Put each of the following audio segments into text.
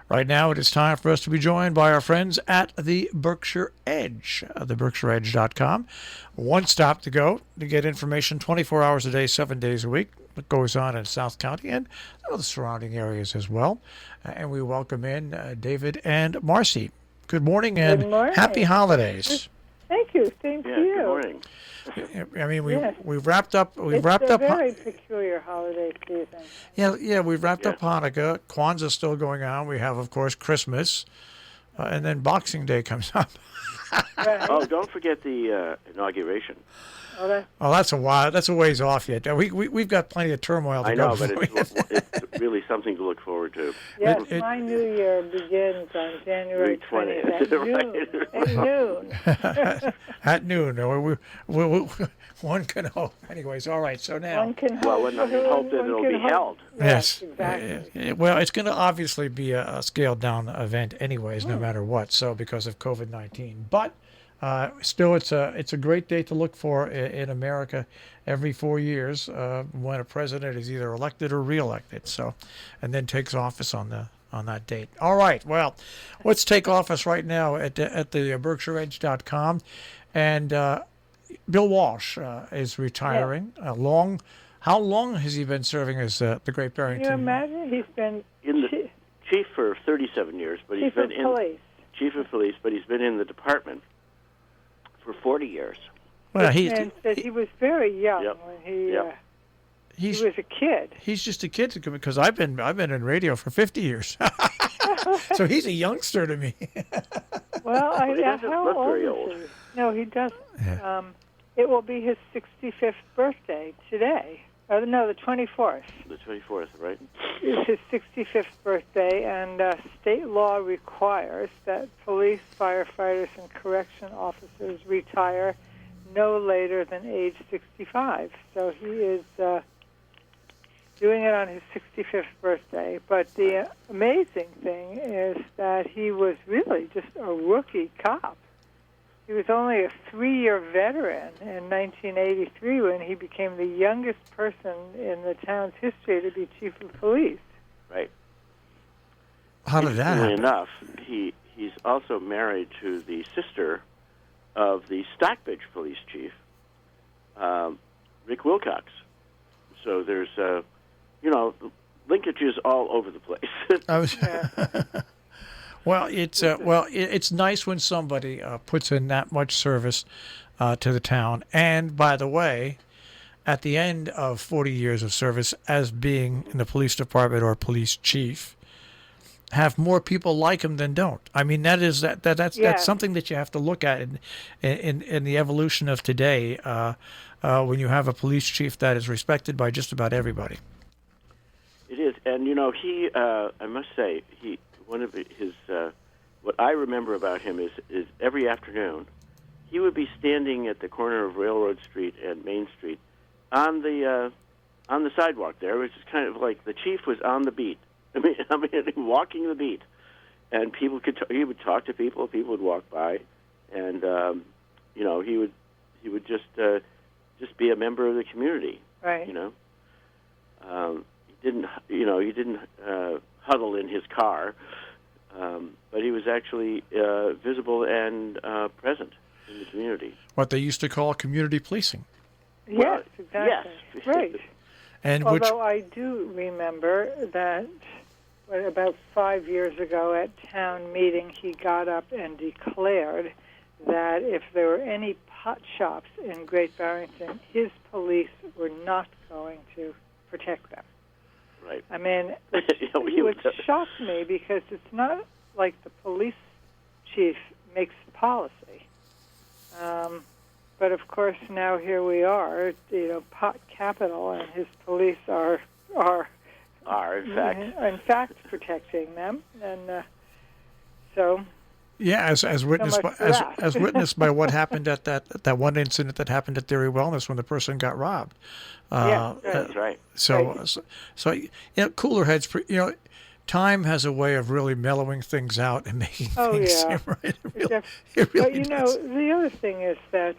Right now, it is time for us to be joined by our friends at the Berkshire Edge, the BerkshireEdge.com. One stop to go to get information 24 hours a day, 7 days a week. What goes on in South County and the surrounding areas as well. And we welcome in David and Marcy. Good morning and Good morning. Happy holidays. Thank you. Same to you. Good morning. I mean, Yes. we've wrapped up. It's a very peculiar holiday season. Yeah, we've wrapped up Hanukkah. Kwanzaa's still going on. We have, of course, Christmas, and then Boxing Day comes up. Right. Oh, don't forget the inauguration. Oh, that's a while. That's a ways off yet. We've got plenty of turmoil to go. I know, but it's really something to look forward to. yes, my new year begins on January 20th at noon. At noon. One can hope. Anyways, all right. So now. One can hope. Well, one can hope that it'll be held. Yes, exactly. Well, it's going to obviously be a scaled-down event, anyways, no matter what. So because of COVID-19, but. Still, it's a great day to look for in America every 4 years when a president is either elected or reelected. So, and then takes office on that date. All right. Well, let's take office right now at the BerkshireEdge.com, and Bill Walsh is retiring. Yes. How long has he been serving as the Great Barrington? Can you imagine? He's been chief for 37 years, but he's been chief of police, but he's been in the department for 40 years. Well, he was very young when he was a kid. He's just a kid because I've been in radio for 50 years. So he's a youngster to me. Well, he doesn't look very old. No, he doesn't. Yeah. It will be his 65th birthday today. No, the 24th. The 24th, right? It's his 65th birthday, and state law requires that police, firefighters, and correction officers retire no later than age 65. So he is doing it on his 65th birthday. But the amazing thing is that he was really just a rookie cop. He was only a 3-year veteran in 1983 when he became the youngest person in the town's history to be chief of police. Right. How did that happen? Enough, he's also married to the sister of the Stockbridge police chief, Rick Wilcox. So there's, linkages all over the place. Well, it's nice when somebody puts in that much service to the town. And by the way, at the end of 40 years of service as being in the police department or police chief, have more people like him than don't. I mean, that's something that you have to look at in the evolution of today. When you have a police chief that is respected by just about everybody. It is, and he. I must say he. One of his, what I remember about him is every afternoon, he would be standing at the corner of Railroad Street and Main Street, on the sidewalk there, which is kind of like the chief was on the beat. I mean, walking the beat, and people he would talk to people. People would walk by, and he would just be a member of the community. Right. He didn't huddle in his car, but he was actually visible and present in the community. What they used to call community policing. Yes, exactly. Yes. Right. And although I do remember that about 5 years ago at town meeting, he got up and declared that if there were any pot shops in Great Barrington, his police were not going to protect them. Right. I mean, which shocked me because it's not like the police chief makes the policy. But of course, now here we are, pot capital, and his police are in fact protecting them, and so. Yeah, as witnessed by what happened at that one incident that happened at Dairy Wellness when the person got robbed. That's right. So cooler heads. Time has a way of really mellowing things out and making things seem right. It really but does. The other thing is that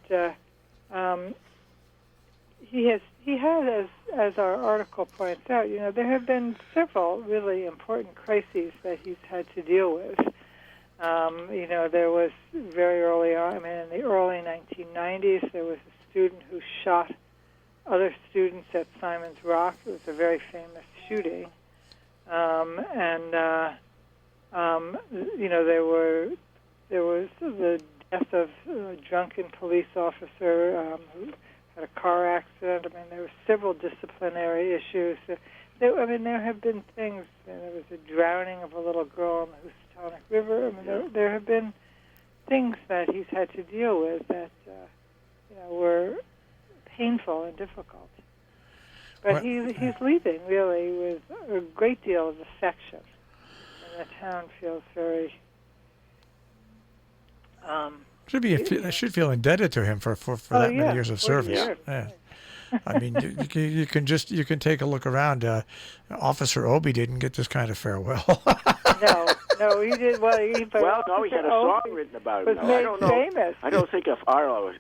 he he has, as our article points out, there have been several really important crises that he's had to deal with. There was very early on, in the early 1990s, there was a student who shot other students at Simon's Rock. It was a very famous shooting. There was the death of a drunken police officer who had a car accident. There were several disciplinary issues. There have been things. There was a drowning of a little girl in the Housatonic River. There have been things that he's had to deal with that were painful and difficult. But he's leaving really with a great deal of affection, and the town feels very. Should feel indebted to him for that many years of service. Years. Yeah. You can take a look around. Officer Obie didn't get this kind of farewell. No, he did. He had a song written about him. I don't know. Famous. I don't think Arlo's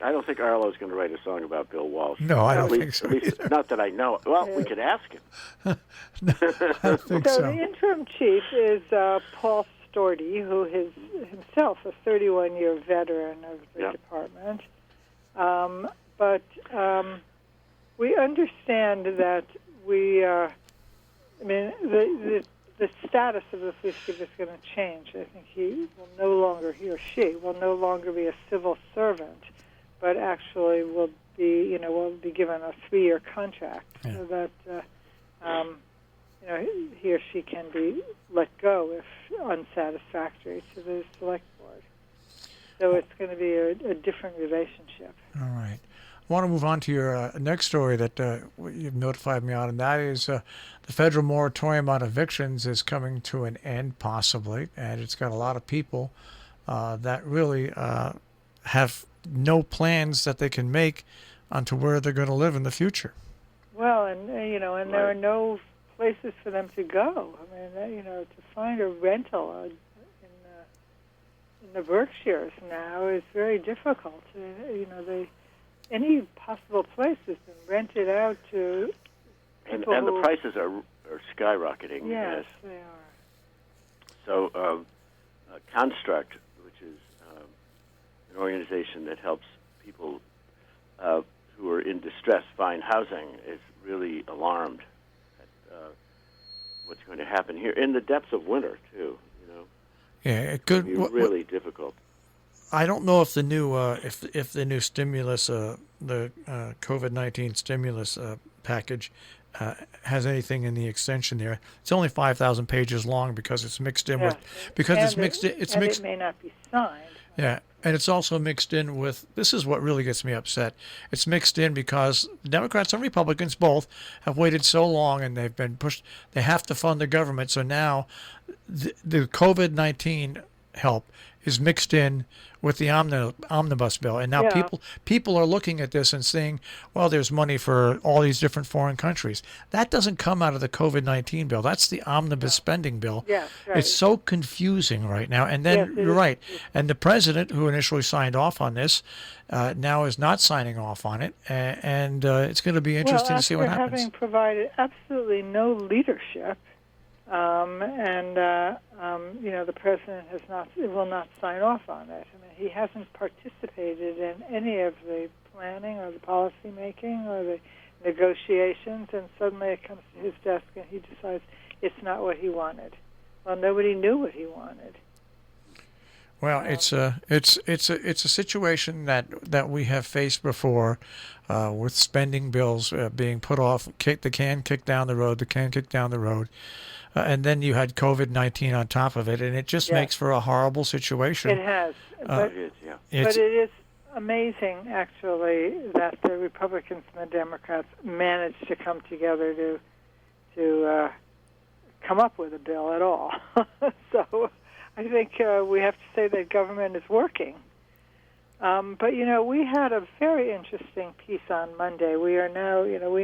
going to write a song about Bill Walsh. No, I don't think so. At least, not that I know. Well, we could ask him. No, I don't think so. The interim chief is Paul Storty, who is himself a 31-year veteran of the department. But we understand that the status of the police chief is going to change. I think he or she will no longer be a civil servant, but actually will be given a 3-year contract so that he or she can be let go if unsatisfactory to the select board. So it's going to be a different relationship. All right. I want to move on to your next story that you've notified me on, and that is the federal moratorium on evictions is coming to an end, possibly, and it's got a lot of people that really have no plans that they can make onto where they're going to live in the future. Well, and there are no places for them to go. To find a rental in the Berkshires now is very difficult. Any possible place has been rented out to people and the prices are skyrocketing. Yes, they are. So Construct, which is an organization that helps people who are in distress find housing, is really alarmed at what's going to happen here in the depths of winter, too. Yeah, it could be really difficult. I don't know if the new if the new stimulus, the COVID-19 stimulus package, has anything in the extension there. It's only 5,000 pages long because it's mixed in with it may not be signed. Yeah, and it's also mixed in with, this is what really gets me upset. It's mixed in because Democrats and Republicans both have waited so long and they've been pushed. They have to fund the government, so now the COVID-19 help is mixed in with the Omnibus Bill. And now people are looking at this and saying, well, there's money for all these different foreign countries. That doesn't come out of the COVID-19 bill. That's the Omnibus spending bill. Yes, right. It's so confusing right now. And then you're right. And the president, who initially signed off on this, now is not signing off on it. And it's going to be interesting to see what happens. After having provided absolutely no leadership, the president will not sign off on it. He hasn't participated in any of the planning or the policy making or the negotiations, and suddenly it comes to his desk and he decides it's not what he wanted. Well, nobody knew what he wanted. Well, it's a situation that we have faced before, with spending bills being put off, the can kicked down the road. And then you had COVID-19 on top of it, and it just makes for a horrible situation. It has. But it is amazing, actually, that the Republicans and the Democrats managed to come together to come up with a bill at all. So I think we have to say that government is working. But, we had a very interesting piece on Monday. We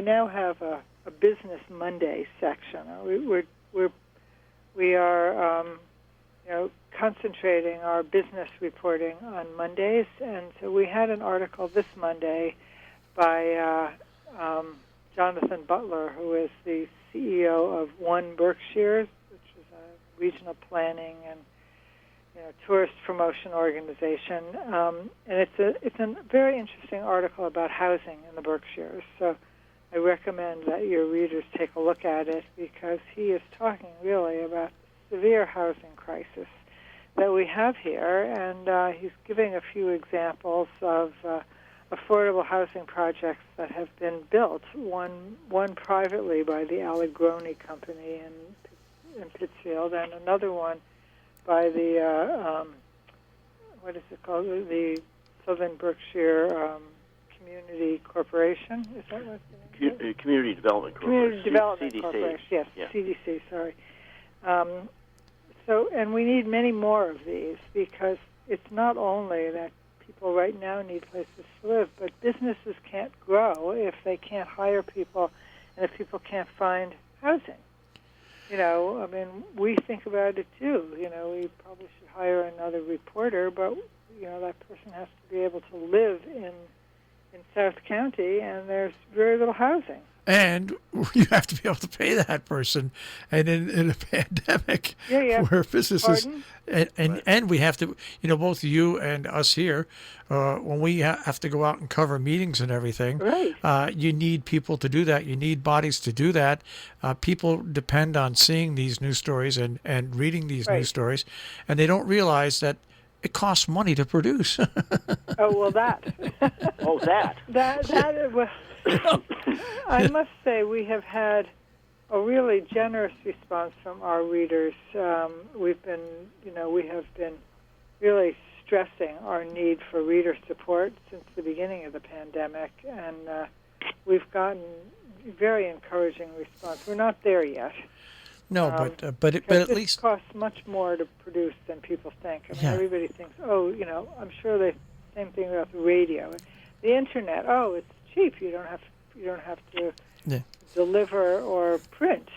now have a Business Monday section. We are concentrating our business reporting on Mondays, and so we had an article this Monday by Jonathan Butler, who is the CEO of One Berkshires, which is a regional planning and tourist promotion organization. And it's a very interesting article about housing in the Berkshires. So I recommend that your readers take a look at it, because he is talking really about the severe housing crisis that we have here, and he's giving a few examples of affordable housing projects that have been built. One privately by the Allegroni Company in Pittsfield, and another one by the what is it called? The Southern Berkshire Community Corporation. Is that what the name is? Community Development Corporation. Community Development CDC. Corporation. Yes, Yeah. CDC. Sorry. And we need many more of these, because it's not only that people right now need places to live, but businesses can't grow if they can't hire people, and if people can't find housing. I mean, we think about it too. We probably should hire another reporter, but that person has to be able to live in South County, and there's very little housing. And you have to be able to pay that person. And in a pandemic, where businesses, and we have to, both you and us here, when we have to go out and cover meetings and everything, right. You need people to do that. You need bodies to do that. People depend on seeing these news stories and reading these news stories, and they don't realize that it costs money to produce. Oh, well, that. Well, I must say we have had a really generous response from our readers. We have been really stressing our need for reader support since the beginning of the pandemic, and we've gotten very encouraging response. We're not there yet. No, but at least it costs much more to produce than people think. I mean, everybody thinks, I'm sure the same thing about the radio, the internet. Oh, it's cheap. You don't have to deliver or print.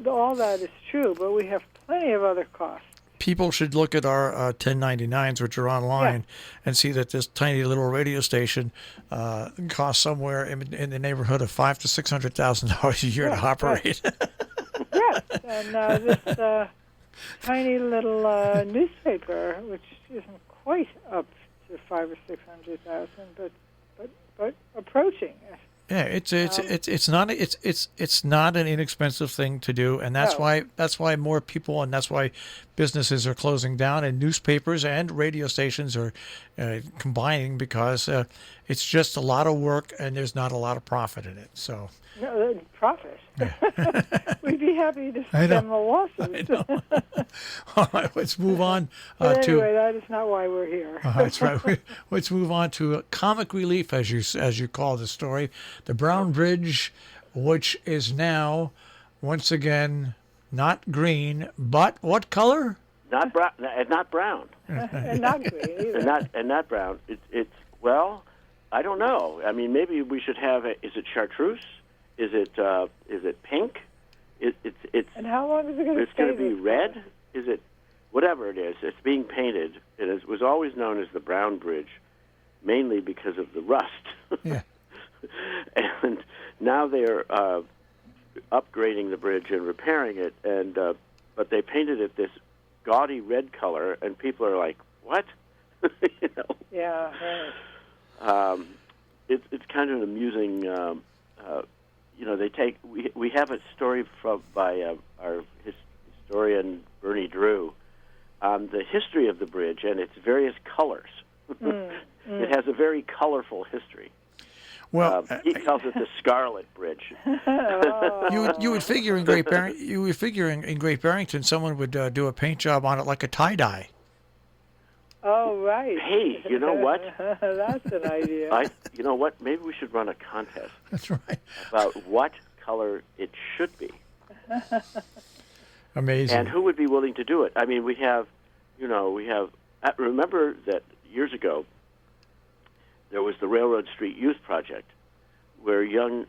All that is true, but we have plenty of other costs. People should look at our 1099s, which are online, and see that this tiny little radio station costs somewhere in the neighborhood of $500,000 to $600,000 a year to operate. Yes, and this tiny little newspaper, which isn't quite up to $500,000 or $600,000, but approaching it. Yeah, it's not an inexpensive thing to do, and that's why more people and that's why businesses are closing down, and newspapers and radio stations are combining, because it's just a lot of work and there's not a lot of profit in it. So profit. We'd be happy to stem the lawsuits. All right, let's move on but to. Anyway, that is not why we're here. That's right. Let's move on to comic relief, as you call the story, the Brown Bridge, which is now once again not green, but what color? Not brown. Not brown. And not green either. And not brown. It's well, I don't know. I mean, maybe we should have. Is it chartreuse? Is it pink? It's. And how long is it going to stay? It's going to be red. Is it? Whatever it is, it's being painted. It was always known as the Brown Bridge, mainly because of the rust. Yeah. And now they're upgrading the bridge and repairing it, and but they painted it this gaudy red color, and people are like, "What?" Yeah. Right. It's kind of an amusing. We have a story by our historian Bernie Drew on the history of the bridge and its various colors. It has a very colorful history. Well, he calls it the Scarlet Bridge. You would figure in Great Barrington someone would do a paint job on it like a tie-dye. Oh, right. Hey, you know what? That's an idea. You know what? Maybe we should run a contest. That's right. About what color it should be. Amazing. And who would be willing to do it? I mean, we have. Remember that years ago, there was the Railroad Street Youth Project, where young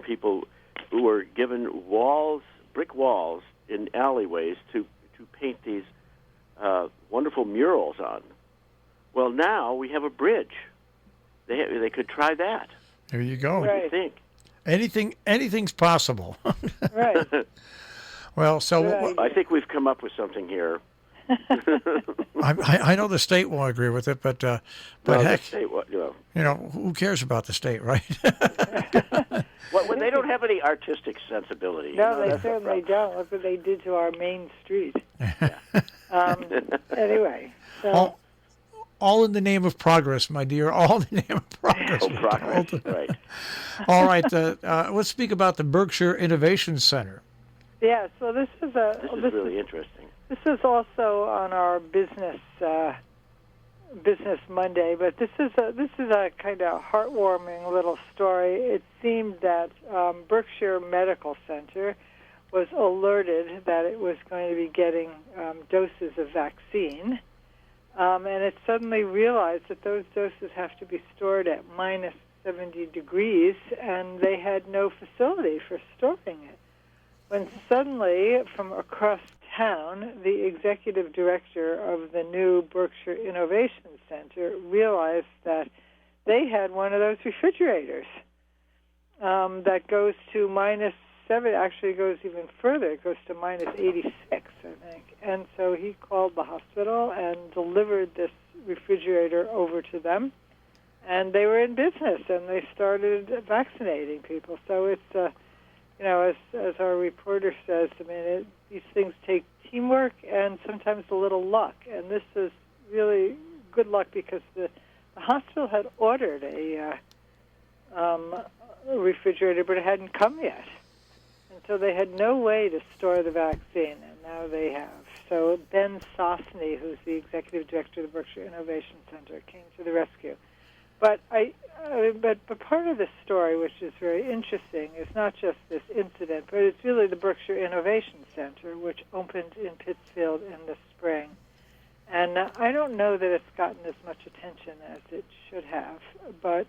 people who were given brick walls in alleyways to paint these wonderful murals on. Well, now we have a bridge. They could try that. There you go. What do you Right. think? Anything's possible. Right. Well, so Right. I think we've come up with something here. I know the state won't agree with it, but No, heck, let's say what, who cares about the state, right? Well, they don't have any artistic sensibility. No, they that's the certainly problem. don't. Look what they did to our main street. Anyway, so all in the name of progress, my dear. All in the name of progress. Oh, progress, right. All right. Let's speak about the Berkshire Innovation Center. yeah, so this is This is really interesting. This is also on our business Monday, but this is a kind of heartwarming little story. It seemed that Berkshire Medical Center was alerted that it was going to be getting doses of vaccine, and it suddenly realized that those doses have to be stored at minus 70 degrees, and they had no facility for storing it. When suddenly, from across town, the executive director of the new Berkshire Innovation Center realized that they had one of those refrigerators that goes to minus 7, actually goes even further. It goes to minus 86, I think. And so he called the hospital and delivered this refrigerator over to them. And they were in business, and they started vaccinating people. So it's as our reporter says, I mean, these things take teamwork and sometimes a little luck. And this is really good luck because the hospital had ordered a refrigerator, but it hadn't come yet. And so they had no way to store the vaccine, and now they have. So Ben Sosny, who's the executive director of the Berkshire Innovation Center, came to the rescue. But but part of the story, which is very interesting, is not just this incident, but it's really the Berkshire Innovation Center, which opened in Pittsfield in the spring. And I don't know that it's gotten as much attention as it should have, but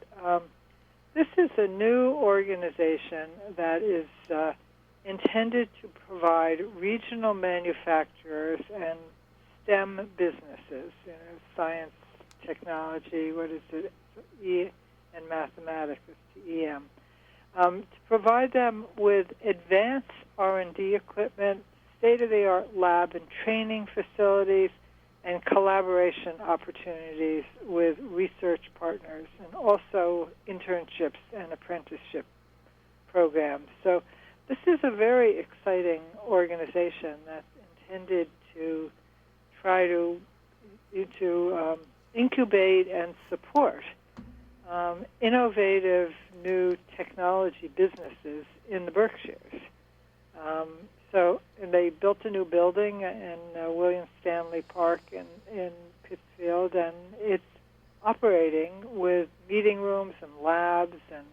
this is a new organization that is intended to provide regional manufacturers and STEM businesses, science, technology, and mathematics, TEM, to provide them with advanced R&D equipment, state-of-the-art lab and training facilities, and collaboration opportunities with research partners, and also internships and apprenticeship programs. So this is a very exciting organization that's intended to try to incubate and support innovative new technology businesses in the Berkshires. And they built a new building in William Stanley Park in Pittsfield, and it's operating with meeting rooms and labs and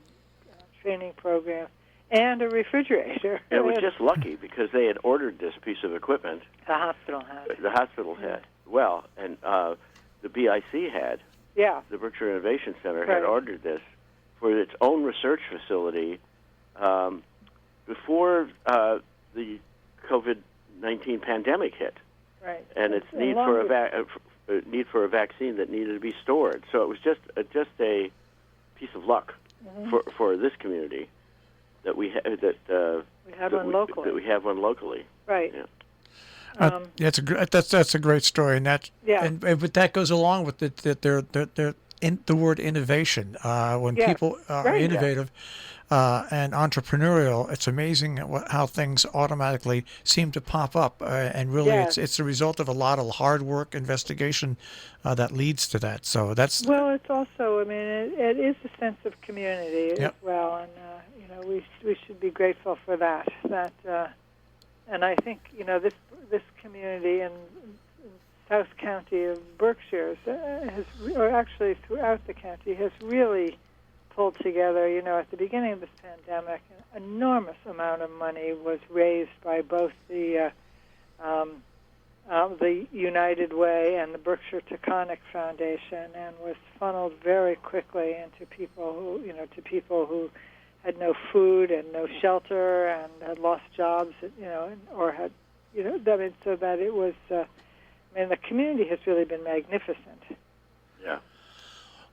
training programs and a refrigerator. It was just lucky because they had ordered this piece of equipment. The hospital had. The hospital had. Well, and the BIC had. Yeah. The Berkshire Innovation Center Right. had ordered this for its own research facility before the COVID-19 pandemic hit. Right. And its need for a vaccine that needed to be stored. So it was just a piece of luck for this community that we have we have one locally. That we have one locally. Right. Yeah. That's a great story, and but that goes along with the word innovation. When people are innovative and entrepreneurial, it's amazing how things automatically seem to pop up, and really it's the result of a lot of hard work, investigation that leads to that. So that's it's also, I mean, it is a sense of community as well, and we should be grateful for that. And I think this community in South County of Berkshires or actually throughout the county, has really pulled together. At the beginning of this pandemic, an enormous amount of money was raised by both the United Way and the Berkshire Taconic Foundation, and was funneled very quickly into people who had no food and no shelter and had lost jobs, or had, so that it was, the community has really been magnificent. Yeah.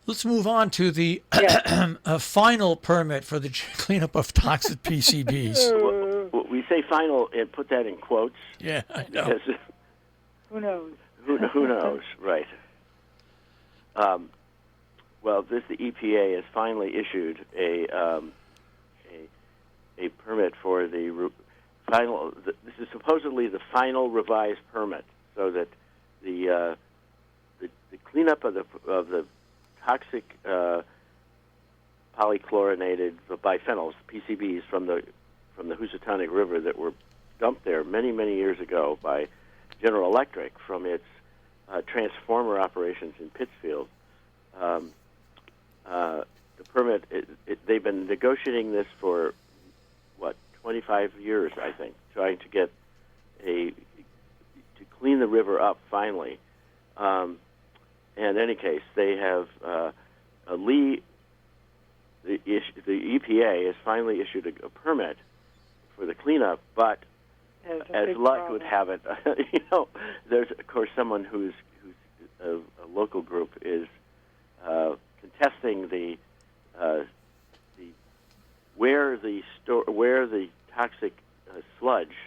Let's move on to the Yeah. final permit for the cleanup of toxic PCBs. We say final and put that in quotes. Yeah, I know. Because Who knows? who knows, right? Well, the EPA has finally issued a permit for the final. This is supposedly the final revised permit, so that the cleanup of the toxic polychlorinated biphenyls, PCBs, from the Housatonic River that were dumped there many years ago by General Electric from its transformer operations in Pittsfield. The permit, they've been negotiating this for 25 years, I think, trying to get to clean the river up finally. And in any case, they have the EPA has finally issued a permit for the cleanup, but as luck would have it, there's of course someone who's a local group is contesting where the toxic sludge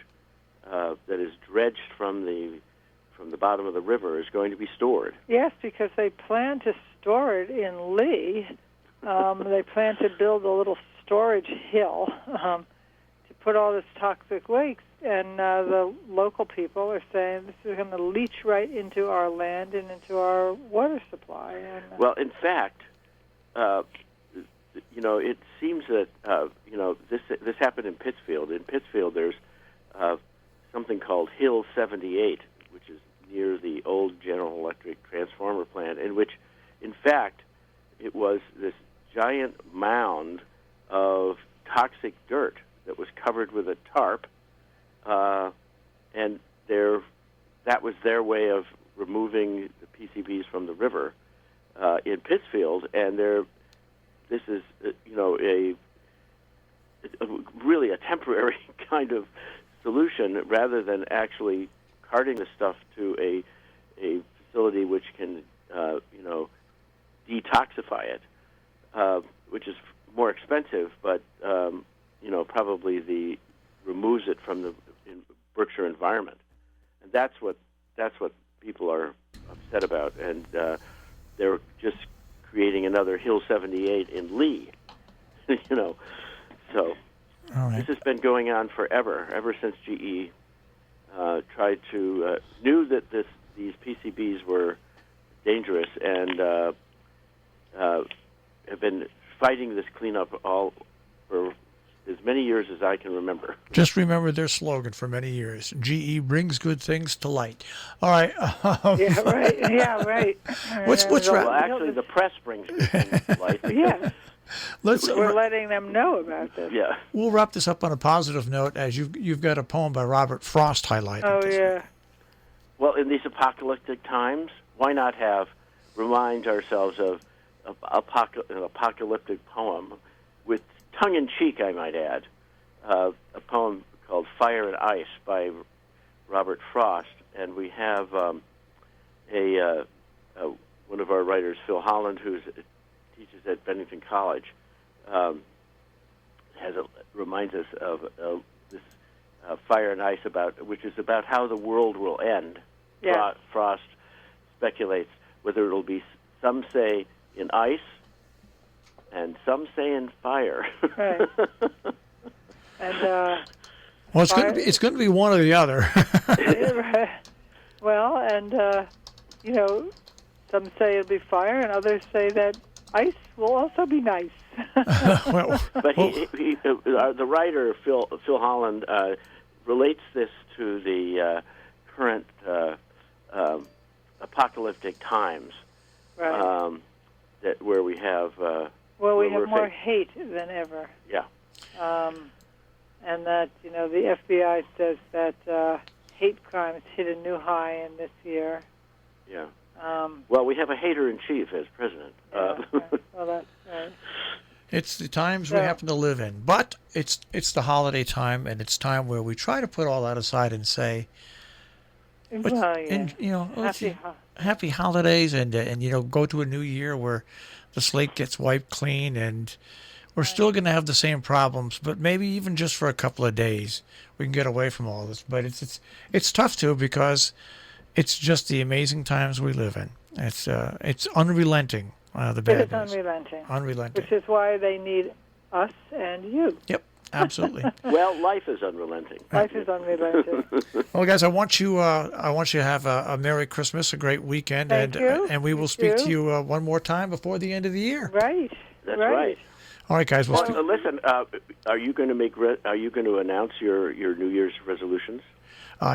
that is dredged from the bottom of the river is going to be stored. Yes, because they plan to store it in Lee. They plan to build a little storage hill to put all this toxic waste, and the local people are saying this is going to leach right into our land and into our water supply. And, well, in fact, it seems that this happened in Pittsfield. In Pittsfield, there's something called Hill 78, which is near the old General Electric transformer plant, in which, in fact, it was this giant mound of toxic dirt that was covered with a tarp, and that was their way of removing the PCBs from the river in Pittsfield. And this is really a temporary kind of solution, rather than actually carting the stuff to a facility which can detoxify it, which is more expensive, but probably removes it from the Berkshire environment, and that's what people are upset about, and they're just creating another Hill 78 in Lee, So All right. this has been going on forever, ever since GE knew that these PCBs were dangerous, and have been fighting this cleanup all for as many years as I can remember. Just remember their slogan for many years: GE brings good things to light. All right. yeah, right. Yeah, right. What's Well, actually, the press brings good things to light. Yeah, Let's. we're letting them know about this. Yeah. We'll wrap this up on a positive note, as you've got a poem by Robert Frost highlighted. Oh this. yeah. Well, in these apocalyptic times, why not remind ourselves of an apocalyptic poem with tongue-in-cheek, I might add, a poem called Fire and Ice by Robert Frost. And we have one of our writers, Phil Holland, who teaches at Bennington College, reminds us of this Fire and Ice, which is about how the world will end. Yeah. Frost speculates whether it'll be, some say, in ice, and some say in fire. Right. And Well, it's going to be one or the other. well, and some say it'll be fire, and others say that ice will also be nice. Well, But the writer Phil Holland relates this to the current apocalyptic times, right. where we have We have more hate than ever. Yeah. And that the FBI says that hate crimes hit a new high in this year. Yeah. Well, we have a hater-in-chief as president. Yeah, right. Well, that's right. it's the times we happen to live in, but it's the holiday time, and it's time where we try to put all that aside and say, Well, yeah. happy holidays, and go to a new year where the slate gets wiped clean, and we're still going to have the same problems, but maybe even just for a couple of days we can get away from all this. But it's tough too, because it's just the amazing times we live in. It's unrelenting. The bad It is news. unrelenting. Unrelenting. Which is why they need us and you. Yep, absolutely. Well, life is unrelenting. Life is unrelenting. Well, guys, I want you to have a Merry Christmas, a great weekend, Thank you. and we will You speak too. to you one more time before the end of the year. Right. That's right. All right, guys. We'll Well, listen, are you going to are you going to announce your New Year's resolutions?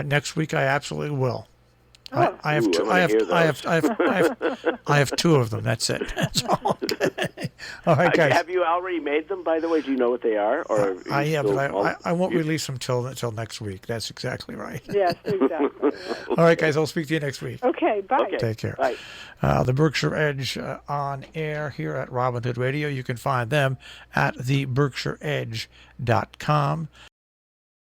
next week. I absolutely will. Oh. I have Ooh, two. I I wanna have. hear I have. I have two of them. That's it. That's all. Okay. All right, guys. Have you already made them, by the way? Do you know what they are? Or are you Yeah, still- but I won't release them till next week. That's exactly right. Yes, exactly. Right. All right, guys. I'll speak to you next week. Okay, bye. Okay. Take care. Bye. The Berkshire Edge on air here at Robin Hood Radio. You can find them at theberkshireedge.com.